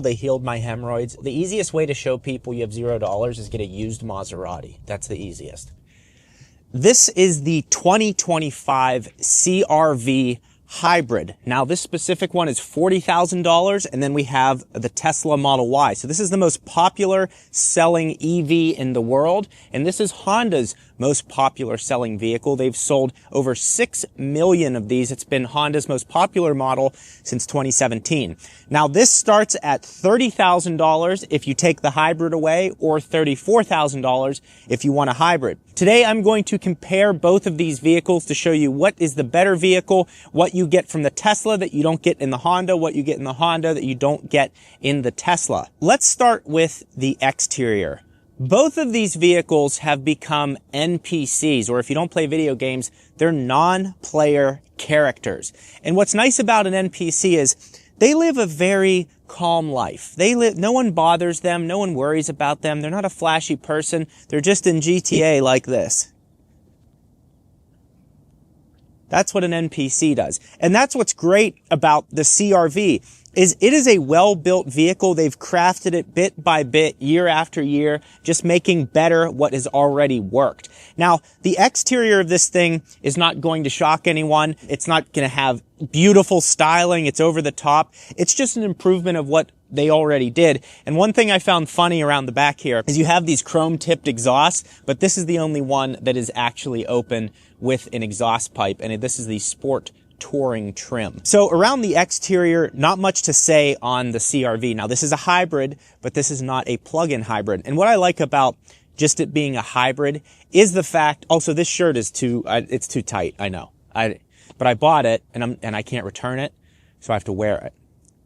They healed my hemorrhoids. The easiest way to show people you have $0 is get a used Maserati. That's the easiest. This is the 2025 CR-V Hybrid. Now, this specific one is $40,000, and then we have the Tesla Model Y. So this is the most popular selling EV in the world, and this is Honda's most popular selling vehicle. They've sold over 6 million of these. It's been Honda's most popular model since 2017. Now, this starts at $30,000 if you take the hybrid away, or $34,000 if you want a hybrid. Today, I'm going to compare both of these vehicles to show you what is the better vehicle, what you get from the Tesla that you don't get in the Honda, what you get in the Honda that you don't get in the Tesla. Let's start with the exterior. Both of these vehicles have become NPCs, or if you don't play video games, they're non-player characters. And what's nice about an NPC is they live a very calm life. No one bothers them, no one worries about them, they're not a flashy person, they're just in GTA like this. That's what an NPC does. And that's what's great about the CR-V, is it is a well-built vehicle. They've crafted it bit by bit, year after year, just making better what has already worked. Now, the exterior of this thing is not going to shock anyone. It's not going to have beautiful styling. It's over the top. It's just an improvement of what they already did. And one thing I found funny around the back here is you have these chrome-tipped exhausts, but this is the only one that is actually open with an exhaust pipe, and this is the Sport Touring trim. So around the exterior, not much to say on the CR-V. Now, this is a hybrid, but this is not a plug-in hybrid. And what I like about just it being a hybrid is the fact, also this shirt is it's too tight, I know. But I bought it and I can't return it, so I have to wear it.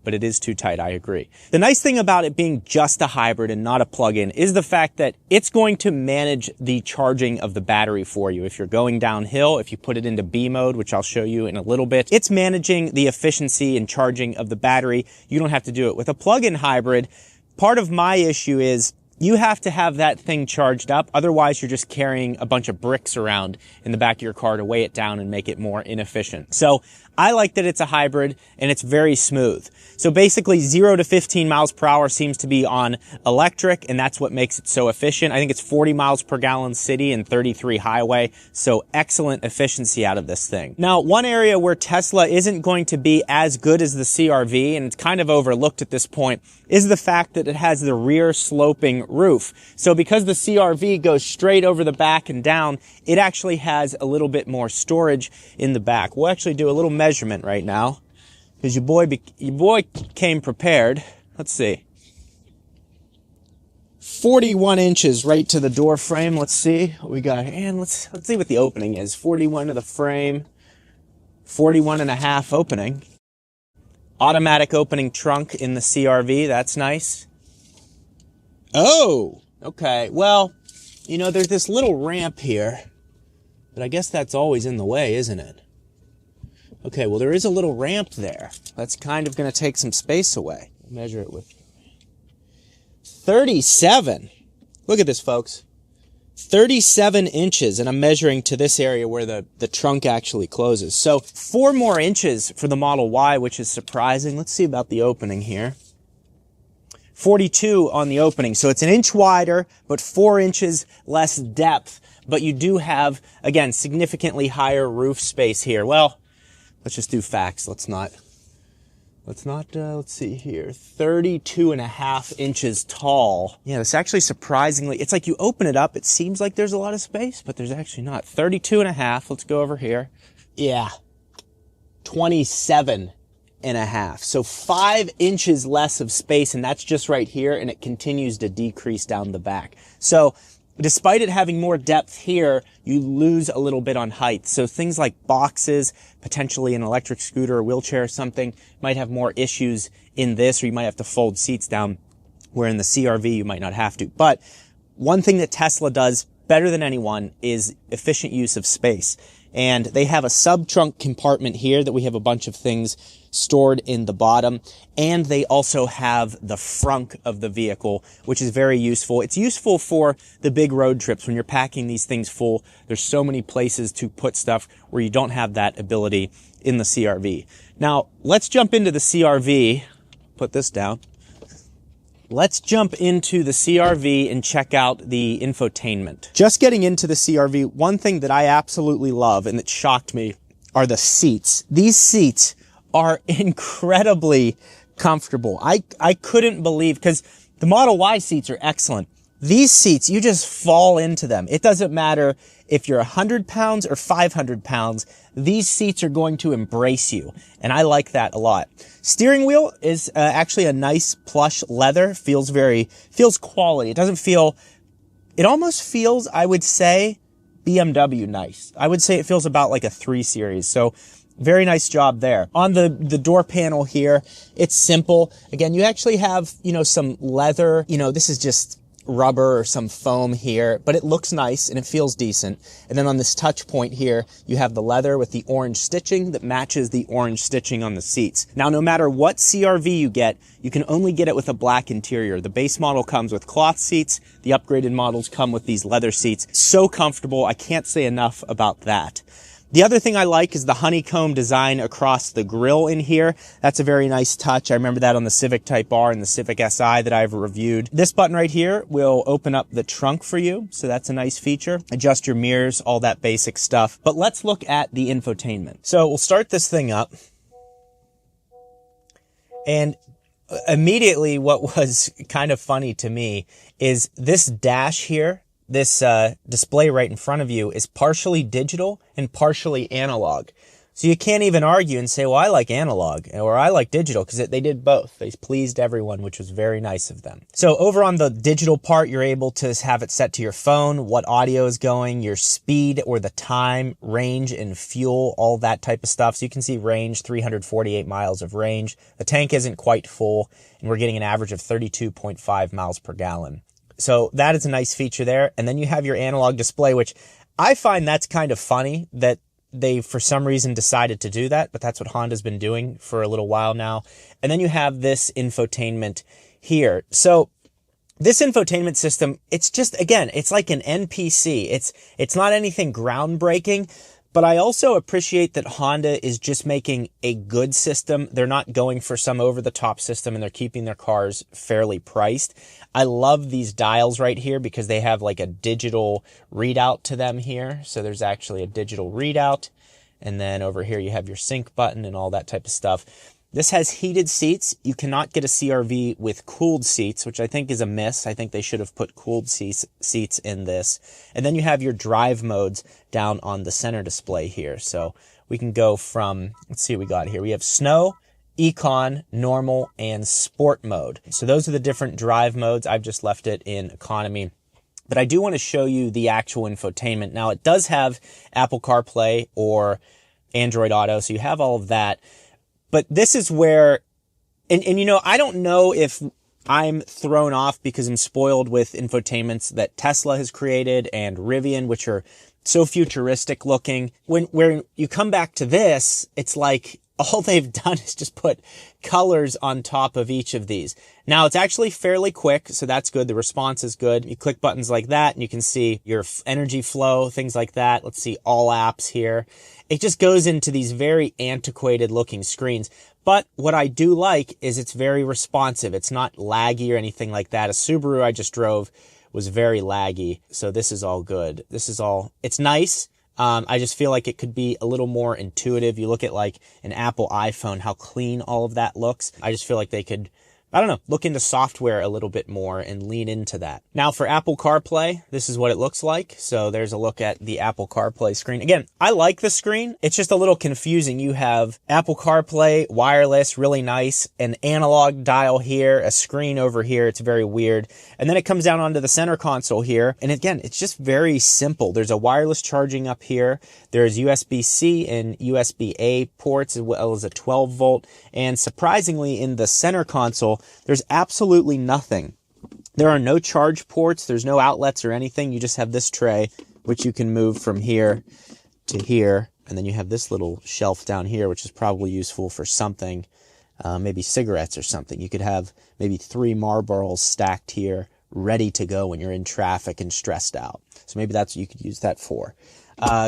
But it is too tight, I agree. The nice thing about it being just a hybrid and not a plug-in is the fact that it's going to manage the charging of the battery for you. If you're going downhill, if you put it into B mode, which I'll show you in a little bit, it's managing the efficiency and charging of the battery. You don't have to do it. With a plug-in hybrid, part of my issue is you have to have that thing charged up. Otherwise, you're just carrying a bunch of bricks around in the back of your car to weigh it down and make it more inefficient. So I like that it's a hybrid and it's very smooth. So basically 0 to 15 miles per hour seems to be on electric, and that's what makes it so efficient. I think it's 40 miles per gallon city and 33 highway. So excellent efficiency out of this thing. Now, one area where Tesla isn't going to be as good as the CR-V, and it's kind of overlooked at this point, is the fact that it has the rear sloping roof. So because the CR-V goes straight over the back and down, it actually has a little bit more storage in the back. We'll actually do a little measurement right now, because your boy came prepared. Let's see. 41 inches right to the door frame. Let's see what we got. And let's see what the opening is. 41 to the frame. 41.5 opening. Automatic opening trunk in the CR-V. That's nice. Oh, okay. Well, you know, there's this little ramp here, but I guess that's always in the way, isn't it? Okay, well, there is a little ramp there. That's kind of going to take some space away. Measure it with 37. Look at this, folks. 37 inches, and I'm measuring to this area where the trunk actually closes. So 4 more inches for the Model Y, which is surprising. Let's see about the opening here. 42 on the opening. So it's an inch wider, but 4 inches less depth. But you do have, again, significantly higher roof space here. Well, let's just do facts. Let's see here. 32.5 inches tall. Yeah, it's actually surprisingly, it's like you open it up, it seems like there's a lot of space, but there's actually not. 32.5. Let's go over here. Yeah. 27.5. So 5 inches less of space, and that's just right here, and it continues to decrease down the back. So despite it having more depth here, you lose a little bit on height. So things like boxes, potentially an electric scooter or wheelchair or something, might have more issues in this, or you might have to fold seats down, where in the CR-V you might not have to. But one thing that Tesla does better than anyone is efficient use of space. And they have a sub-trunk compartment here that we have a bunch of things stored in the bottom. And they also have the frunk of the vehicle, which is very useful. It's useful for the big road trips when you're packing these things full. There's so many places to put stuff where you don't have that ability in the CR-V. Now, let's jump into the CR-V. Put this down. let's jump into the CRV and check out the infotainment. Just getting into the CRV, one thing that I absolutely love and that shocked me are the seats. These seats are incredibly comfortable. I couldn't believe, because the Model Y seats are excellent. These seats, you just fall into them. It doesn't matter if you're 100 pounds or 500 pounds, these seats are going to embrace you. And I like that a lot. Steering wheel is actually a nice plush leather. Feels quality. It doesn't feel, it almost feels, I would say, BMW nice. I would say it feels about like a 3 Series. So very nice job there. On the door panel here, it's simple. Again, you actually have, some leather, this is just rubber or some foam here, but it looks nice and it feels decent. And then on this touch point here, you have the leather with the orange stitching that matches the orange stitching on the seats. Now, no matter what CRV you get, you can only get it with a black interior. The base model comes with cloth seats. The upgraded models come with these leather seats. So comfortable. I can't say enough about that. The other thing I like is the honeycomb design across the grille in here. That's a very nice touch. I remember that on the Civic Type R and the Civic Si that I've reviewed. This button right here will open up the trunk for you, so that's a nice feature. Adjust your mirrors, all that basic stuff. But let's look at the infotainment. So we'll start this thing up. And immediately what was kind of funny to me is this dash here. This display right in front of you is partially digital and partially analog. So you can't even argue and say, well, I like analog or I like digital, because they did both. They pleased everyone, which was very nice of them. So over on the digital part, you're able to have it set to your phone, what audio is going, your speed or the time, range and fuel, all that type of stuff. So you can see range, 348 miles of range. The tank isn't quite full, and we're getting an average of 32.5 miles per gallon. So that is a nice feature there. And then you have your analog display, which I find that's kind of funny that they, for some reason, decided to do that, but that's what Honda's been doing for a little while now. And then you have this infotainment here. So this infotainment system, it's just, again, it's like an NPC. It's not anything groundbreaking, but I also appreciate that Honda is just making a good system. They're not going for some over-the-top system, and they're keeping their cars fairly priced. I love these dials right here because they have like a digital readout to them here. So there's actually a digital readout. And then over here you have your sync button and all that type of stuff. This has heated seats. You cannot get a CRV with cooled seats, which I think is a miss. I think they should have put cooled seats in this. And then you have your drive modes down on the center display here. So we can go from, let's see what we got here. We have snow, econ, normal, and sport mode. So those are the different drive modes. I've just left it in economy. But I do want to show you the actual infotainment. Now, it does have Apple CarPlay or Android Auto, so you have all of that. But this is where, and I don't know if I'm thrown off because I'm spoiled with infotainments that Tesla has created and Rivian, which are so futuristic looking. When you come back to this, it's like all they've done is just put colors on top of each of these. Now, it's actually fairly quick, so that's good. The response is good. You click buttons like that, and you can see your energy flow, things like that. Let's see all apps here. It just goes into these very antiquated looking screens. But what I do like is it's very responsive. It's not laggy or anything like that. A Subaru I just drove was very laggy, so this is all good. It's nice. I just feel like it could be a little more intuitive. You look at like an Apple iPhone, how clean all of that looks. I just feel like they could, I don't know, look into software a little bit more and lean into that. Now for Apple CarPlay, this is what it looks like. So there's a look at the Apple CarPlay screen. Again, I like the screen. It's just a little confusing. You have Apple CarPlay, wireless, really nice, an analog dial here, a screen over here. It's very weird. And then it comes down onto the center console here. And again, it's just very simple. There's a wireless charging up here. There's USB-C and USB-A ports, as well as a 12 volt. And surprisingly, in the center console, there's absolutely nothing. There are no charge ports. There's no outlets or anything. You just have this tray, which you can move from here to here. And then you have this little shelf down here, which is probably useful for something, maybe cigarettes or something. You could have maybe 3 Marlboros stacked here, ready to go when you're in traffic and stressed out. So maybe that's what you could use that for.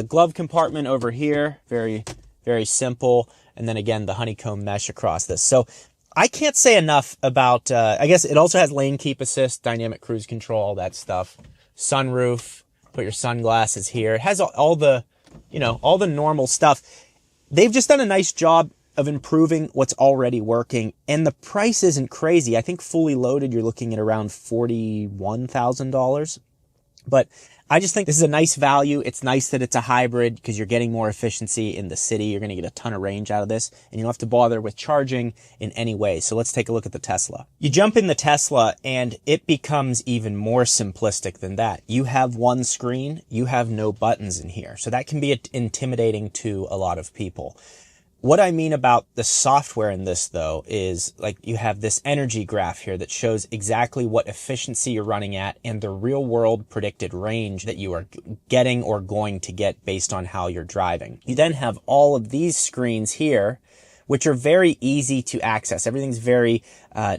Glove compartment over here, very, very simple. And then again, the honeycomb mesh across this. So I can't say enough about, I guess it also has lane keep assist, dynamic cruise control, all that stuff. Sunroof, put your sunglasses here. It has all the, you know, all the normal stuff. They've just done a nice job of improving what's already working, and the price isn't crazy. I think fully loaded, you're looking at around $41,000. But I just think this is a nice value. It's nice that it's a hybrid because you're getting more efficiency in the city. You're going to get a ton of range out of this, and you don't have to bother with charging in any way. So let's take a look at the Tesla. You jump in the Tesla and it becomes even more simplistic than that. You have one screen, you have no buttons in here. So that can be intimidating to a lot of people. What I mean about the software in this, though, is like you have this energy graph here that shows exactly what efficiency you're running at and the real world predicted range that you are getting or going to get based on how you're driving. You then have all of these screens here, which are very easy to access. Everything's very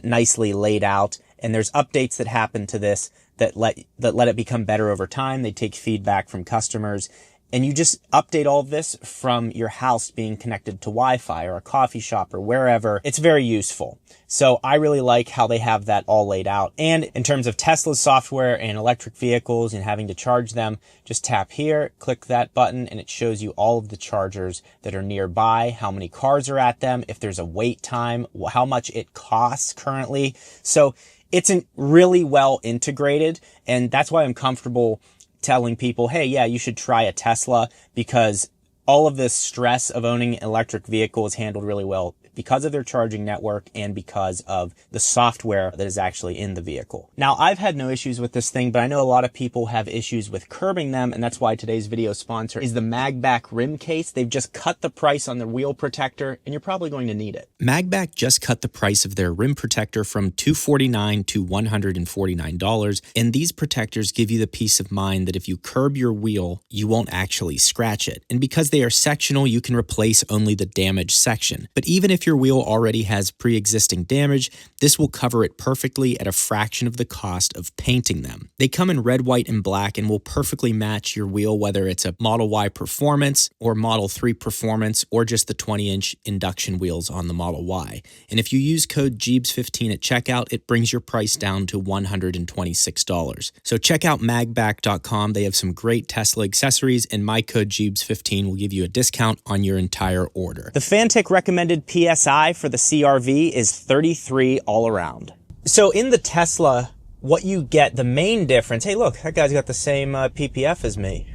nicely laid out, and there's updates that happen to this that let it become better over time. They take feedback from customers. And you just update all of this from your house being connected to Wi-Fi or a coffee shop or wherever. It's very useful. So I really like how they have that all laid out. And in terms of Tesla's software and electric vehicles and having to charge them, just tap here, click that button, and it shows you all of the chargers that are nearby, how many cars are at them, if there's a wait time, how much it costs currently. So it's really well integrated, and that's why I'm comfortable telling people, hey, yeah, you should try a Tesla, because all of this stress of owning an electric vehicle is handled really well because of their charging network and because of the software that is actually in the vehicle. Now, I've had no issues with this thing, but I know a lot of people have issues with curbing them, and that's why today's video sponsor is the Magback rim case. They've just cut the price on the wheel protector, and you're probably going to need it. Magback just cut the price of their rim protector from $249 to $149, and these protectors give you the peace of mind that if you curb your wheel, you won't actually scratch it. And because they are sectional, you can replace only the damaged section. But even if your wheel already has pre-existing damage, this will cover it perfectly at a fraction of the cost of painting them. They come in red, white, and black and will perfectly match your wheel, whether it's a Model Y Performance or Model 3 Performance or just the 20-inch induction wheels on the Model Y. And if you use code Gjeebs15 at checkout, it brings your price down to $126. So check out magback.com. They have some great Tesla accessories, and my code Gjeebs15 will give you a discount on your entire order. The Fantic recommended PSI for the CR-V is 33 all around. So in the Tesla, what you get, the main difference, hey look, that guy's got the same PPF as me.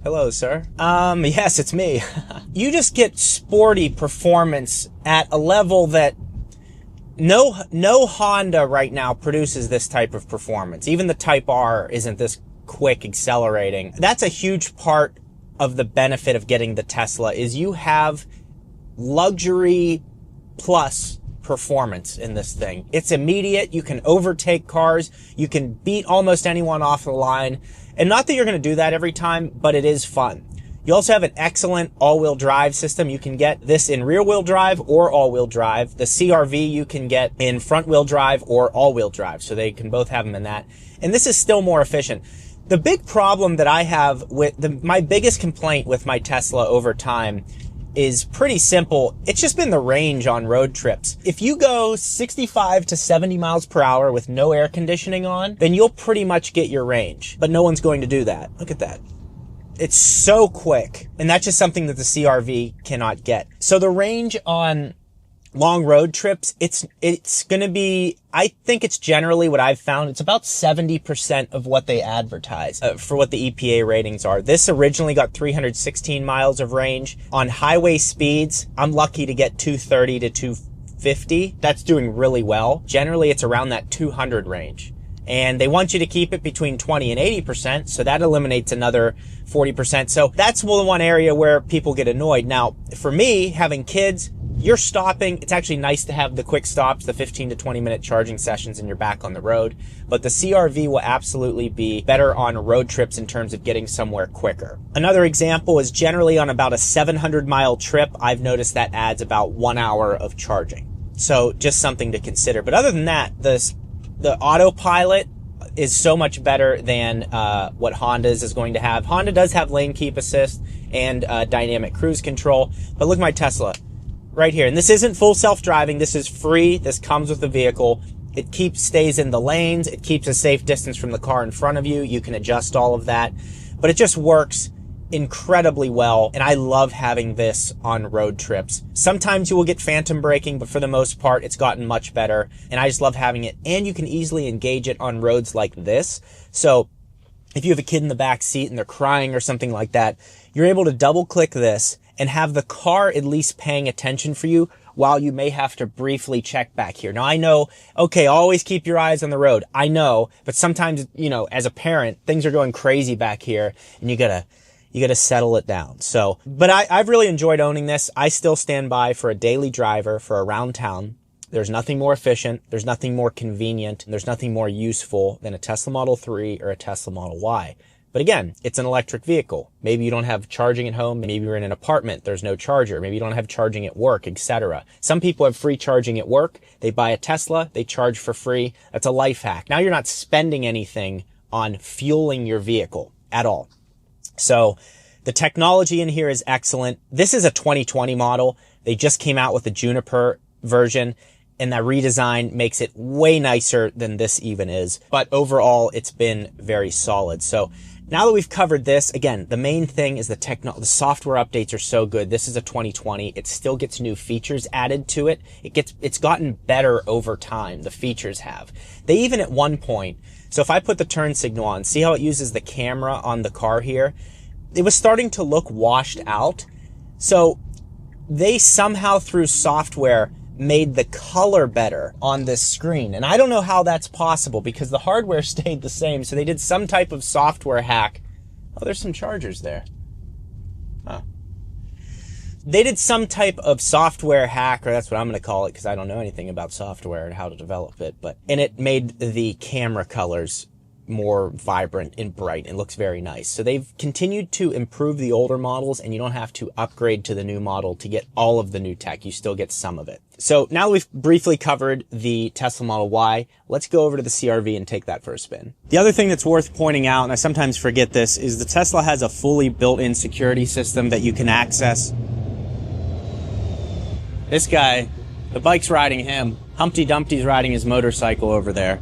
Hello, sir. Yes, it's me. You just get sporty performance at a level that no Honda right now produces this type of performance. Even the Type R isn't this quick accelerating. That's a huge part of the benefit of getting the Tesla, is you have luxury plus performance in this thing. It's immediate. You can overtake cars. You can beat almost anyone off the line. And not that you're going to do that every time, but it is fun. You also have an excellent all-wheel drive system. You can get this in rear-wheel drive or all-wheel drive. The CR-V you can get in front-wheel drive or all-wheel drive. So they can both have them in that. And this is still more efficient. The big problem that I have with my biggest complaint with my Tesla over time is pretty simple. It's just been the range on road trips. If you go 65 to 70 miles per hour with no air conditioning on, then you'll pretty much get your range. But no one's going to do that. Look at that. It's so quick. And that's just something that the CR-V cannot get. So the range on long road trips, it's going to be, I think it's generally what I've found, it's about 70% of what they advertise for what the EPA ratings are. This originally got 316 miles of range. On highway speeds, I'm lucky to get 230 to 250. That's doing really well. Generally, it's around that 200 range. And they want you to keep it between 20 and 80%, so that eliminates another 40%. So that's the one area where people get annoyed. Now, for me, having kids, you're stopping. It's actually nice to have the quick stops, the 15 to 20 minute charging sessions, and you're back on the road. But the CR-V will absolutely be better on road trips in terms of getting somewhere quicker. Another example is generally on about a 700 mile trip, I've noticed that adds about 1 hour of charging. So just something to consider. But other than that, the autopilot is so much better than what Honda's is going to have. Honda does have lane keep assist and dynamic cruise control. But look at my Tesla. right here. And this isn't full self-driving. This is free. This comes with the vehicle. It stays in the lanes. It keeps a safe distance from the car in front of you. You can adjust all of that, but it just works incredibly well. And I love having this on road trips. Sometimes you will get phantom braking, but for the most part, it's gotten much better. And I just love having it. And you can easily engage it on roads like this. So if you have a kid in the back seat and they're crying or something like that, you're able to double click this and have the car at least paying attention for you while you may have to briefly check back here. Now I know, okay, always keep your eyes on the road. I know, but sometimes, you know, as a parent, things are going crazy back here and you gotta settle it down. So, but I've really enjoyed owning this. I still stand by for a daily driver for around town. There's nothing more efficient. There's nothing more convenient. There's nothing more useful than a Tesla Model 3 or a Tesla Model Y. But again, it's an electric vehicle. Maybe you don't have charging at home. Maybe you're in an apartment. There's no charger. Maybe you don't have charging at work, etc. Some people have free charging at work. They buy a Tesla. They charge for free. That's a life hack. Now you're not spending anything on fueling your vehicle at all. So the technology in here is excellent. This is a 2020 model. They just came out with the Juniper version, and that redesign makes it way nicer than this even is. But overall, it's been very solid. So now that we've covered this, again, the main thing is the software updates are so good. This is a 2020. It still gets new features added to it. It's gotten better over time. The features have. They even at one point, so if I put the turn signal on, see how it uses the camera on the car here? It was starting to look washed out. So they somehow through software made the color better on this screen. And I don't know how that's possible because the hardware stayed the same. So they did some type of software hack. Oh, there's some chargers there. Oh. They did some type of software hack, or that's what I'm going to call it because I don't know anything about software and how to develop it. And it made the camera colors more vibrant and bright and looks very nice. So they've continued to improve the older models, and you don't have to upgrade to the new model to get all of the new tech. You still get some of it. So now we've briefly covered the Tesla Model Y. Let's go over to the CR-V and take that for a spin. The other thing that's worth pointing out, and I sometimes forget this, is the Tesla has a fully built-in security system that you can access. This guy, the bike's riding him. Humpty Dumpty's riding his motorcycle over there.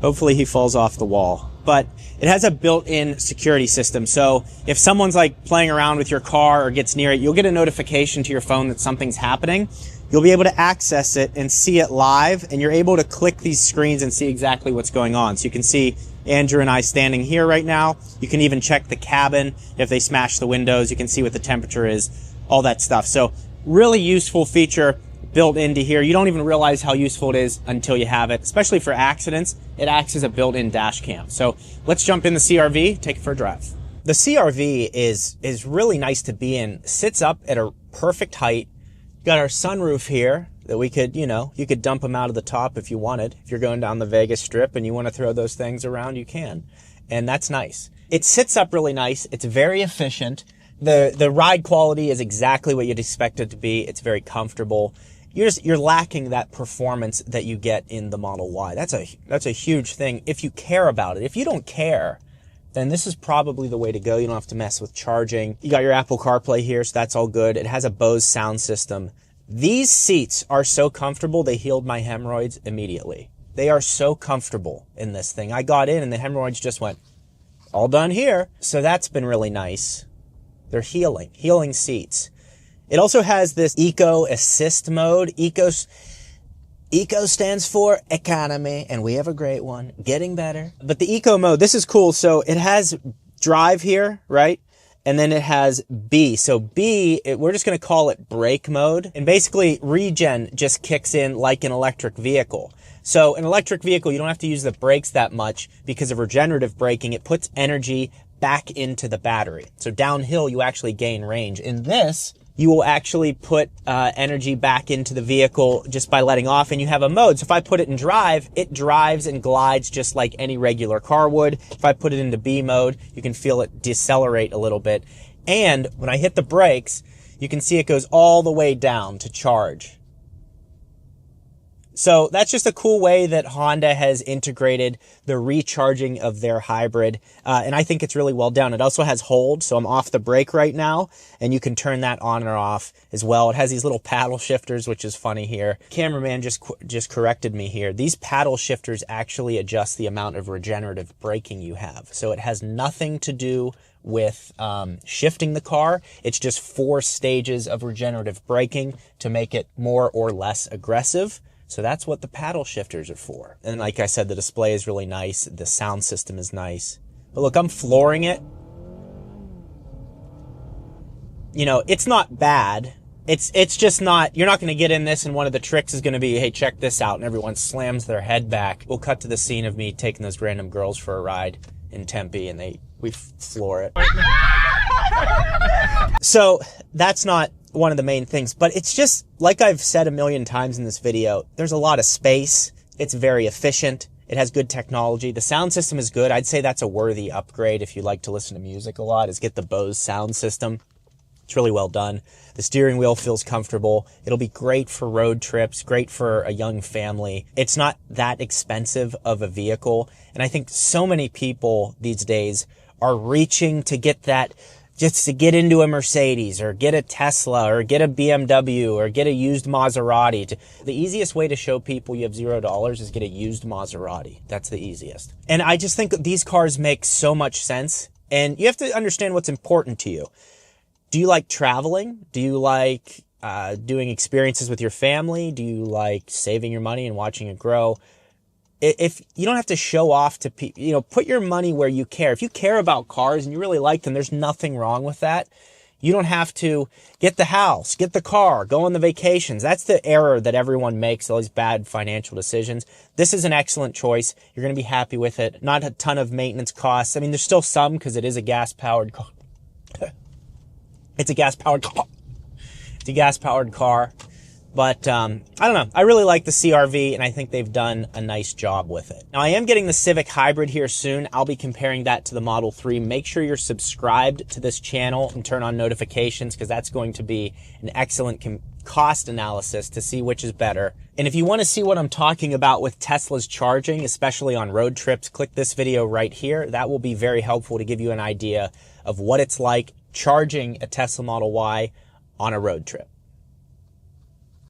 Hopefully he falls off the wall. But it has a built-in security system. So if someone's like playing around with your car or gets near it, you'll get a notification to your phone that something's happening. You'll be able to access it and see it live, and you're able to click these screens and see exactly what's going on. So you can see Andrew and I standing here right now. You can even check the cabin. If they smash the windows, you can see what the temperature is, all that stuff. So really useful feature built into here. You don't even realize how useful it is until you have it, especially for accidents. It acts as a built-in dash cam. So let's jump in the CR-V, take it for a drive. The CR-V is really nice to be in. Sits up at a perfect height. Got our sunroof here that we could, you could dump them out of the top if you wanted. If you're going down the Vegas Strip and you want to throw those things around, you can. And that's nice. It sits up really nice. It's very efficient. The ride quality is exactly what you'd expect it to be. It's very comfortable. You're lacking that performance that you get in the Model Y. That's a huge thing if you care about it. If you don't care, then this is probably the way to go. You don't have to mess with charging. You got your Apple CarPlay here, so that's all good. It has a Bose sound system. These seats are so comfortable, they healed my hemorrhoids immediately. They are so comfortable in this thing. I got in and the hemorrhoids just went, all done here. So that's been really nice. They're healing seats. It also has this Eco Assist mode. Eco stands for economy, and we have a great one, getting better. But the Eco mode, this is cool. So it has drive here, right? And then it has B. So B, we're just going to call it brake mode. And basically, regen just kicks in like an electric vehicle. So an electric vehicle, you don't have to use the brakes that much because of regenerative braking. It puts energy back into the battery. So downhill, you actually gain range. In this, you will actually put energy back into the vehicle just by letting off, and you have a mode. So if I put it in drive, it drives and glides just like any regular car would. If I put it into B mode, you can feel it decelerate a little bit. And when I hit the brakes, you can see it goes all the way down to charge. So that's just a cool way that Honda has integrated the recharging of their hybrid. And I think it's really well done. It also has hold. So I'm off the brake right now and you can turn that on or off as well. It has these little paddle shifters, which is funny here. Cameraman just corrected me here. These paddle shifters actually adjust the amount of regenerative braking you have. So it has nothing to do with shifting the car. It's just 4 stages of regenerative braking to make it more or less aggressive. So that's what the paddle shifters are for. And like I said, the display is really nice. The sound system is nice. But look, I'm flooring it. You know, it's not bad. It's just not, you're not going to get in this and one of the tricks is going to be, hey, check this out. And everyone slams their head back. We'll cut to the scene of me taking those random girls for a ride in Tempe and we floor it. So that's not one of the main things, but it's just, like I've said a million times in this video, there's a lot of space. It's very efficient. It has good technology. The sound system is good. I'd say that's a worthy upgrade if you like to listen to music a lot, is get the Bose sound system. It's really well done. The steering wheel feels comfortable. It'll be great for road trips, great for a young family. It's not that expensive of a vehicle. And I think so many people these days are reaching to get that, just to get into a Mercedes or get a Tesla or get a BMW or get a used Maserati. The easiest way to show people you have $0 is get a used Maserati. That's the easiest. And I just think these cars make so much sense. And you have to understand what's important to you. Do you like traveling? Do you like doing experiences with your family? Do you like saving your money and watching it grow? If you don't have to show off to people, you know, put your money where you care. If you care about cars and you really like them, there's nothing wrong with that. You don't have to get the house, get the car, go on the vacations. That's the error that everyone makes, all these bad financial decisions. This is an excellent choice. You're going to be happy with it. Not a ton of maintenance costs. I mean, there's still some because it is a gas-powered car. It's a gas-powered car. It's a gas-powered car. But, I don't know. I really like the CR-V, and I think they've done a nice job with it. Now, I am getting the Civic Hybrid here soon. I'll be comparing that to the Model 3. Make sure you're subscribed to this channel and turn on notifications, because that's going to be an excellent cost analysis to see which is better. And if you want to see what I'm talking about with Tesla's charging, especially on road trips, click this video right here. That will be very helpful to give you an idea of what it's like charging a Tesla Model Y on a road trip.